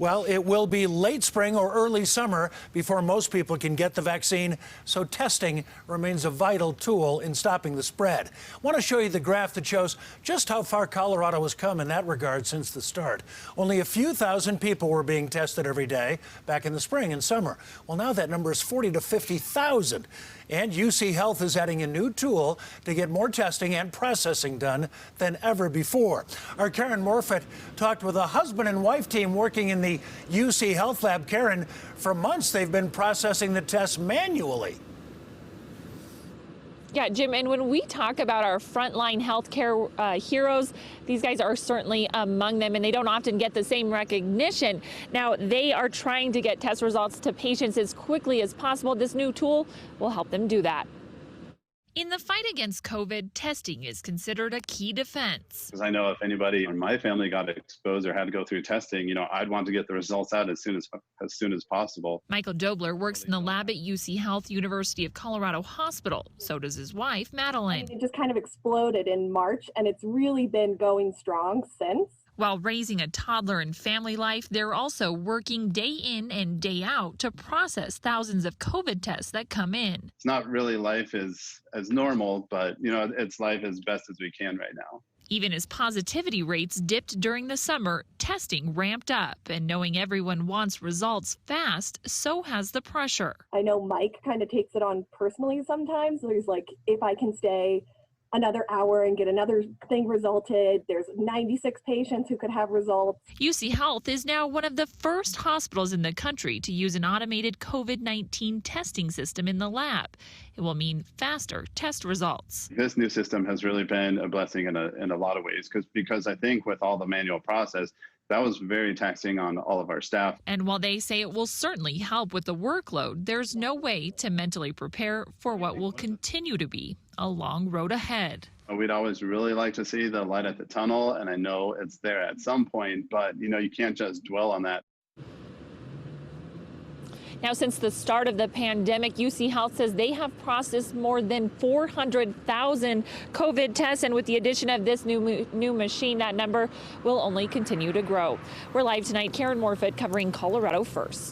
Well, it will be late spring or early summer before most people can get the vaccine, so testing remains a vital tool in stopping the spread. I want to show you the graph that shows just how far Colorado has come in that regard since the start. Only a few thousand people were being tested every day back in the spring and summer. Well, now that number is 40 to 50,000. And UCHealth is adding a new tool to get more testing and processing done than ever before. Our Karen Morfitt talked with a husband and wife team working in the UCHealth lab. Karen, for months they've been processing the tests manually. Yeah, Jim, and when we talk about our frontline healthcare heroes, these guys are certainly among them, and they don't often get the same recognition. Now, they are trying to get test results to patients as quickly as possible. This new tool will help them do that. In the fight against COVID, testing is considered a key defense. Because I know if anybody in my family got exposed or had to go through testing, I'd want to get the results out as soon as possible. Michael Dobler works in the lab at UCHealth University of Colorado Hospital. So does his wife, Madeline. It just kind of exploded in March, and it's really been going strong since. While raising a toddler and family life, they're also working day in and day out to process thousands of COVID tests that come in. It's not really life as normal, but it's life as best as we can right now. Even as positivity rates dipped during the summer, testing ramped up, and knowing everyone wants results fast, so has the pressure. I know Mike kind of takes it on personally sometimes. He's like, if I can stay another hour and get another thing resulted. There's 96 patients who could have results. UCHealth is now one of the first hospitals in the country to use an automated COVID-19 testing system in the lab. It will mean faster test results. This new system has really been a blessing in a lot of ways because I think with all the manual process, that was very taxing on all of our staff. And while they say it will certainly help with the workload, there's no way to mentally prepare for what will continue to be a long road ahead. We'd always really like to see the light at the tunnel, and I know it's there at some point, but you can't just dwell on that. Now, since the start of the pandemic, UCHealth says they have processed more than 400,000 COVID tests, and with the addition of this new machine, that number will only continue to grow. We're live tonight. Karen Morfitt covering Colorado First.